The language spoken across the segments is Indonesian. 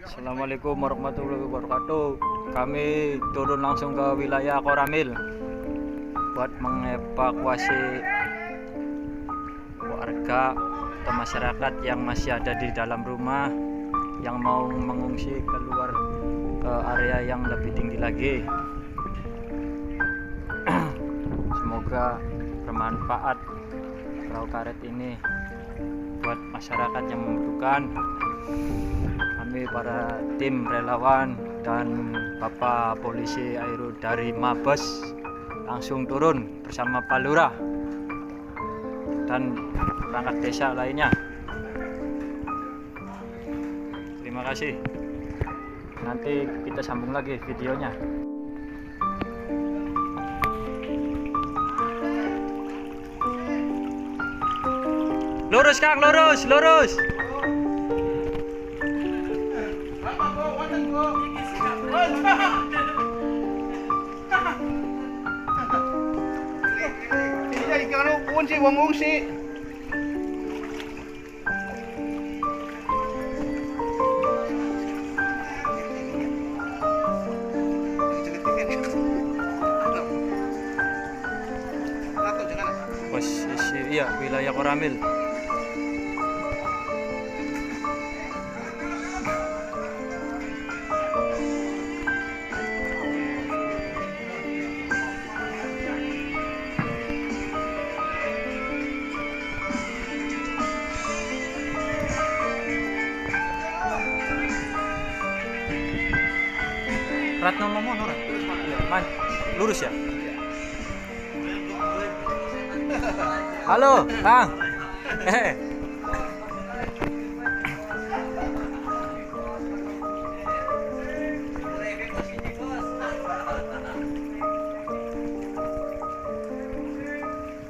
Assalamualaikum warahmatullahi wabarakatuh. Kami turun langsung ke wilayah Koramil buat mengevakuasi warga atau masyarakat yang masih ada di dalam rumah yang mau mengungsi keluar ke area yang lebih tinggi lagi. Semoga bermanfaat perahu karet ini buat masyarakat yang membutuhkan. Kami para tim relawan dan Bapak Polisi Aero dari Mabes langsung turun bersama Pak Lurah dan perangkat desa lainnya. Terima kasih. Nanti kita sambung lagi videonya. Lurus Kang, lurus, lurus. Jadi kalau kunci wong ngungsi. Posisi iya wilayah Koramil. Ratno ngomong orang. Man, lurus ya? Halo, Kang.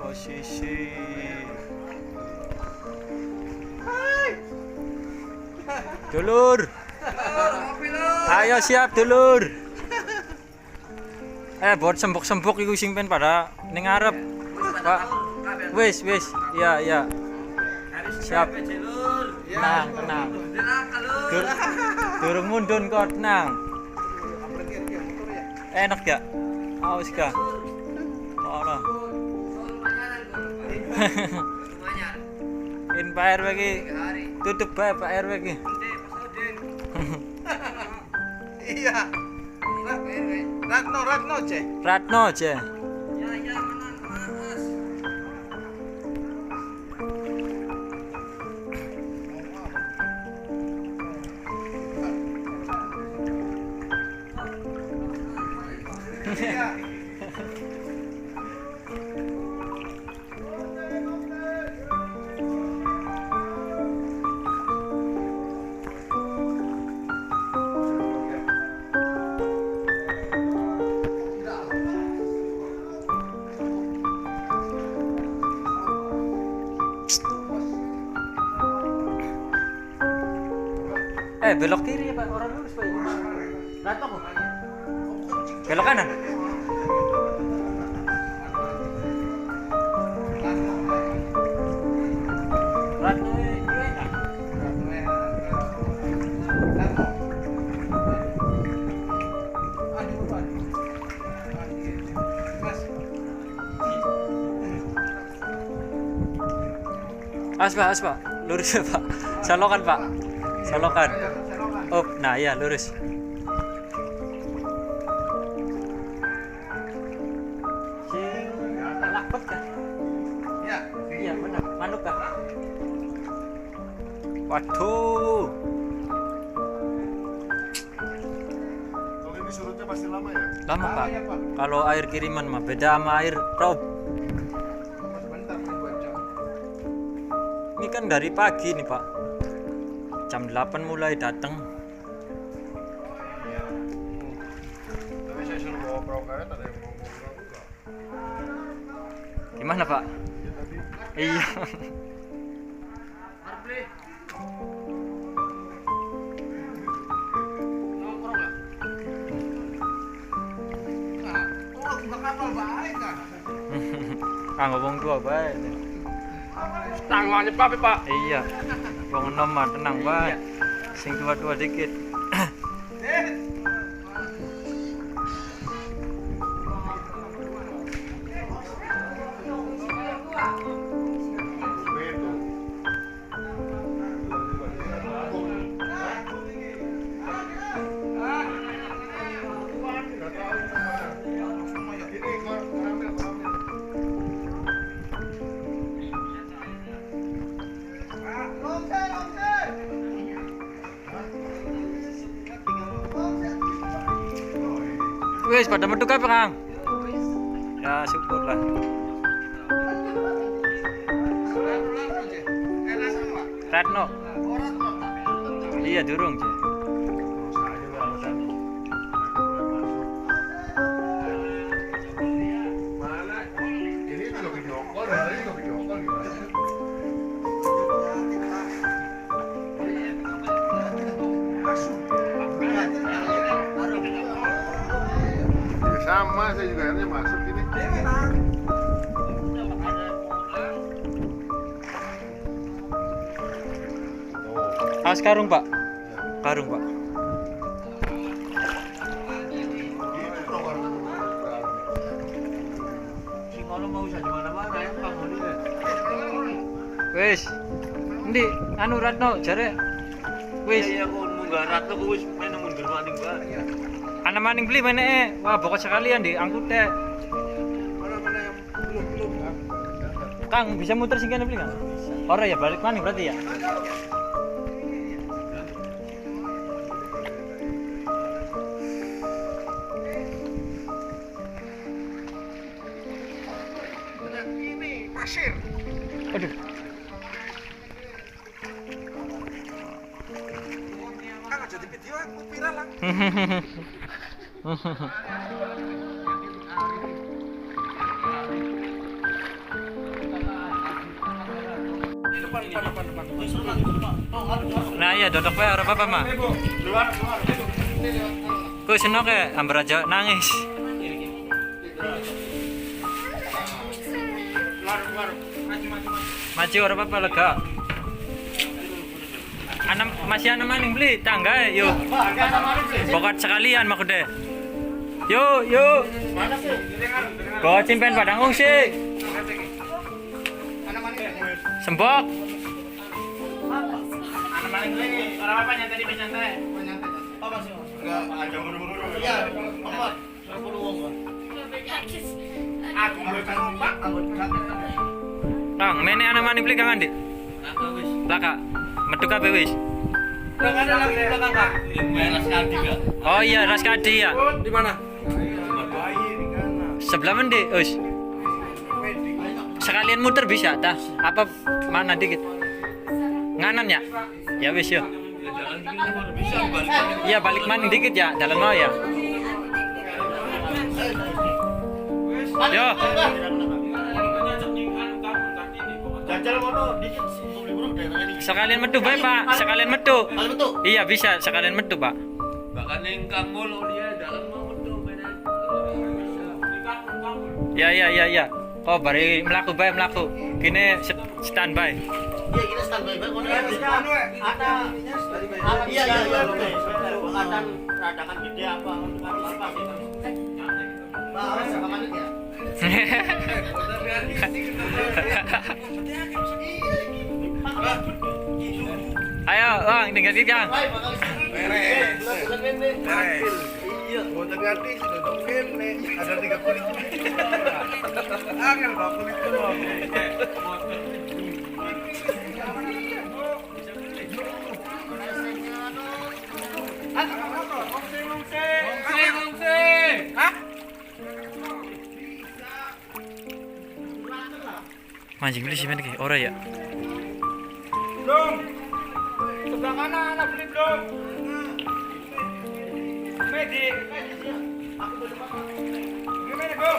Posisi. Dulur. Ayo siap dulur. Buat sembok-sembok iku sing pen pada ning ngarep. Pak. Wis. Iya, iya. Siap. Tenang, tenang. Durung mundun kok, tenang. Enak gak? Awas gak? Ora. In Pak RW iki. Tutup bae Pak RW iki. Iya. Ratno ceh. Ratno ceh. Ya Mas. Iya. Belok kiri ya Pak, orang lurus Pak. Ratno kok. Belok kanan. Ratno Pak. Lurus ya Pak. Solokan Pak. Solokan. Oh, nah ya lurus. Lakbet kan? Ya. Iya benar. Manuk kan? Waduh. Kalau ini surutnya pasti lama ya? Lama Pak. Ya, Pak. Kalau air kiriman mah beda sama air rob. Sebentar ini 2 jam. Ini kan dari pagi nih Pak. Jam 8 mulai datang. Tapi saya suruh bawa perahu karet, ada yang mau bawa enggak? Gimana Pak? Ya tadi. Iya. Nongkrong lah. Nah, oh, kapal baik kan? Ngomong tua baik. Tangannya Pak. Iya. Wong enom mah tenang bae. Sing tua-tua dikit. Wis pada metu kabeh, Kang. Ya syukurlah. Retno. Iya durung, Cek. Ini juga video call, tadi juga video call gimana? Ya sama, saya juga akhirnya masuk ini. Awas karung, Pak. Karung, Pak. Itu program. Si ngono mau usah di mana-mana ya, Bang Moni. Wis. Endi anu Ratno jare wis Iya, aku munggah ratno ku wis men mundur maning bae. ana maning beli meneh. Wah, pokok sekalian di angkut teh. Mana-mana yang belum kan? Kang, bisa muter sing kene beli, Kang? Ora ya, balik maning berarti ya. Ini pasir. Aduh. Kan jadi video aku viral lah. Depan. Nah, iya dodok wae ora apa-apa, Mak. Luar. Ku senok ya, ambar aja nangis. Luar. Maju ora apa-apa lega. Masih ana maning beli tangga yuk. Pokok sekalian makude. Yuk. Mana sih? Bawa cimpen padang ungsi. Sembok. Ana maning beli, ora apa nyantai di nyantai. Oh, masih. Enggak, ada buru-buru. Iya, Amat. 10 wong. aku mau Pak. Kang, mene ana maning beli Kang Andi. Aku wis. Laka. Metu kabeh wis. Belakang ada lagi belakang, Kak. Beres kadi, Kak. Oh iya, Raskadi ya. Di mana? Sebelah mendi, us. Sekalian muter bisa tah? Apa mana dikit? Nganan ya? Ya wis yo. Jalan gini baru bisa balik. Iya balik maning dikit ya, dalan mau ya. Yo. Jajal mono dikit beli-beli daerah ini. Sekalian metu bae, Pak. Sekalian metu. Kali betul. Iya bisa, sekalian metu, Pak. Bahkan yang Kangmul dia dalam mau betul beda. Ya. Oh, bari melaku bae melaku. Kini standby. Iya, kita standby bae kono. Ada iya. Angkatan radakan gede apa untuk apa sih? Bahas sama manik ya. Ayo, Bang, tinggal dikit, Kang. Iya. Mau ganti sudah kene. Ada 3 kulit. Angel 2 kulit doang. Mancing beli sih iki, ora ya? Belum. Sebelah kanan anak beli belum. Medi. Gimana, Go?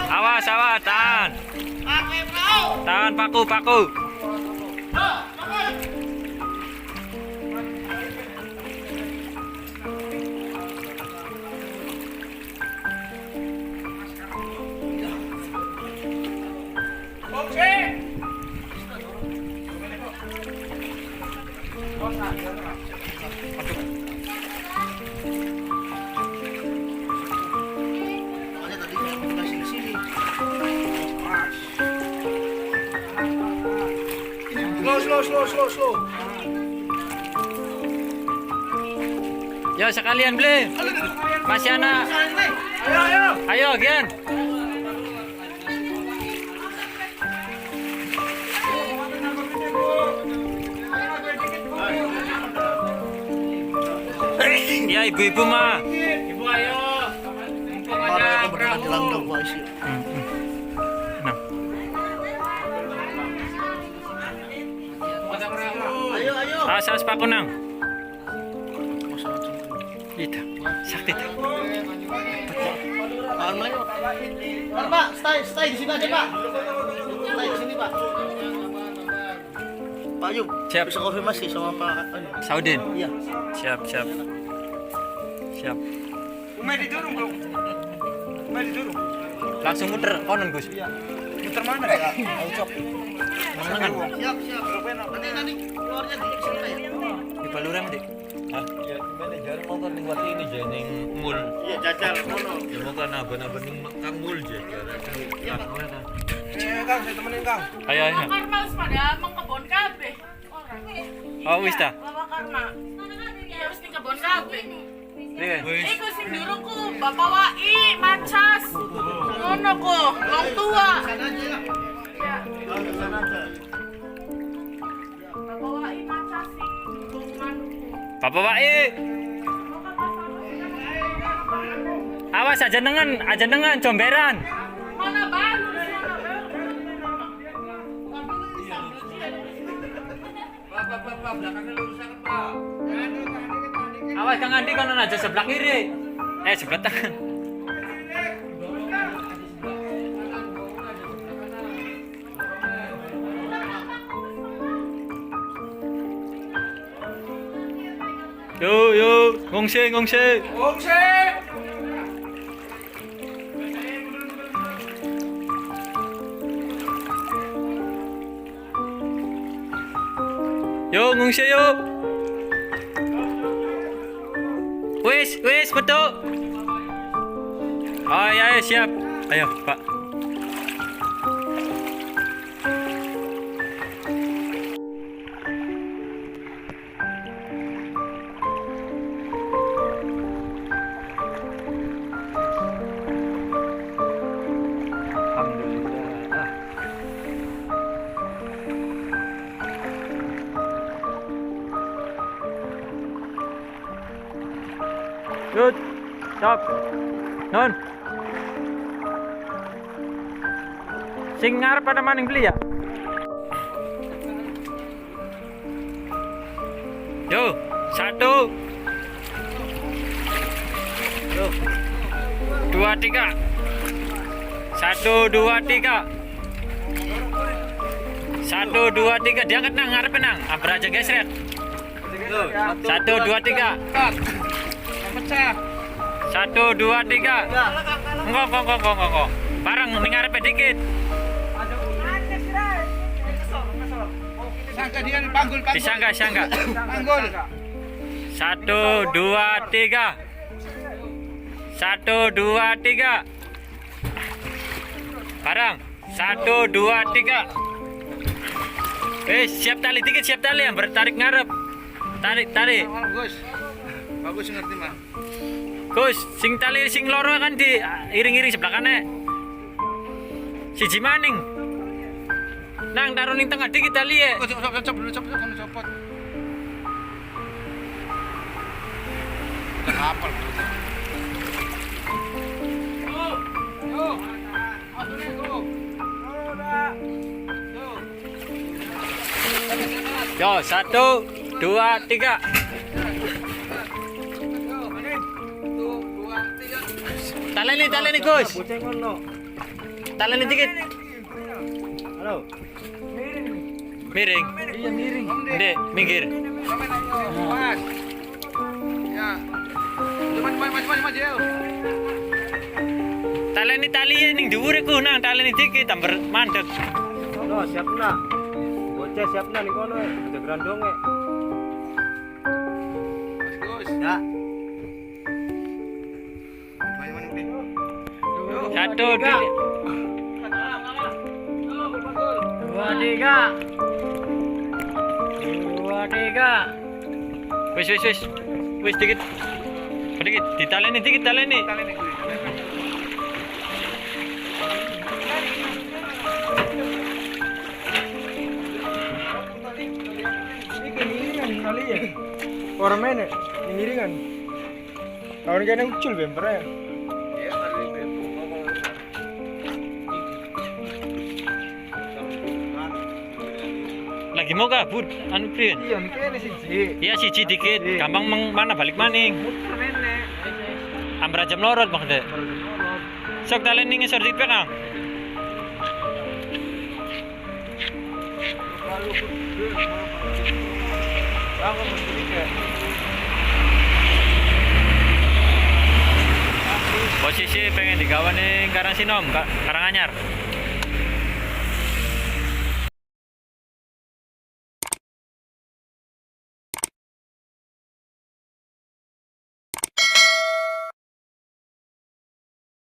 Awas, tahan. Tahan paku. slow. Yo sekalian beli. Masih anak. Ayo Gian. Ya ibu-ibu mah. Ibu ayo. Para aku berangkat jalan dong guys. Nah. Ayo. Asas pakunang. Ita, sakti ta. Pak, stay di sini aja, Pak. Stay di sini, Pak. Pak Yub, Siap. bisa konfirmasi sama Pak Saudin. Iya. Siap. Umay didurung bro. Langsung muter konon Gus. Muter mana ya? Ucap. Mangan. Siap. Nanti keluarnya di sini ya. Di Baluran Dik. Ya gimana jarang nonton ning wati ini je ning mall. Iya, jajal kono. Ya mau kan abang-abang ning Kang Mall je. Iya, Pak. Kang, saya temenin Kang. Ayo. Karma wis pada mengkebon kabeh. Oh wis ta. Bawa karma. Ya wis ning kebon kabeh. Wis. Iku sing durungku Bapak Wai macas. Ngono ku, wong tua. Sana aja ya. Ya, Sana aja. Bapak Wai macas sing durung manukku. Bapak Wai. Awas aja nengan comberan. Mana baru Awas Kang Andi kono aja sebelah kiri. Sebelah tangan. Yo, ngungsi. Yo, ngungsi yo. Wis, betul. Oh ya, siap. Ayo, Pak. Alhamdulillah. Good. Stop. Non. Sing ngarep pada maning beli ya? Yo, 1 2 3. 1 2 3. 1 2 3 diangkat nang ngarep nang. Amper aja gesret. 1 2 3. Pecah. 1 2 3. Engko. Bareng ning ngarepe dikit. Sangka dia panggul. Disangga. Panggul. 1 2 3. 1 2 3. Bareng. 1 2 3. Siap tali dikit, yang bertarik ngarep. Tarik. Bagus ngerti mah. Gus, sing tali sing loro kan di iring-iring sebelah kanan. Siji maning. Nang taruh ning tengah dikit tali ya. Copot. Apa tuh? Yo, 1 2 3. Taleni Gus. Taleni dikit. Halo. Miring. Iya miring. Dek, minggir. Mas. Ya. Maju. Taleni tali ning dhuwur iku nang taleni dikit tamber mandek. No, siap na. Bocah siap na ning kono, ada grandonge. Gus. Ya. Satu, dua, 2 3. Kak. Wis. Wis dikit. Dikit, ditaleni dikit, taleni. Kali ya. Orang mana? Ngiringan. Kawan kena ucul bemper ya. Iya, tadi bebek ngomong. Lagi mau kabur, anu Prin. Iya, kene siji. Iya siji dikit, gampang mana balik maning. Muter mene. Ambra jam lorot maksudnya. Sok taleni ngisor di Kang. Posisi pengen digawa ning Karangsinom, Karanganyar.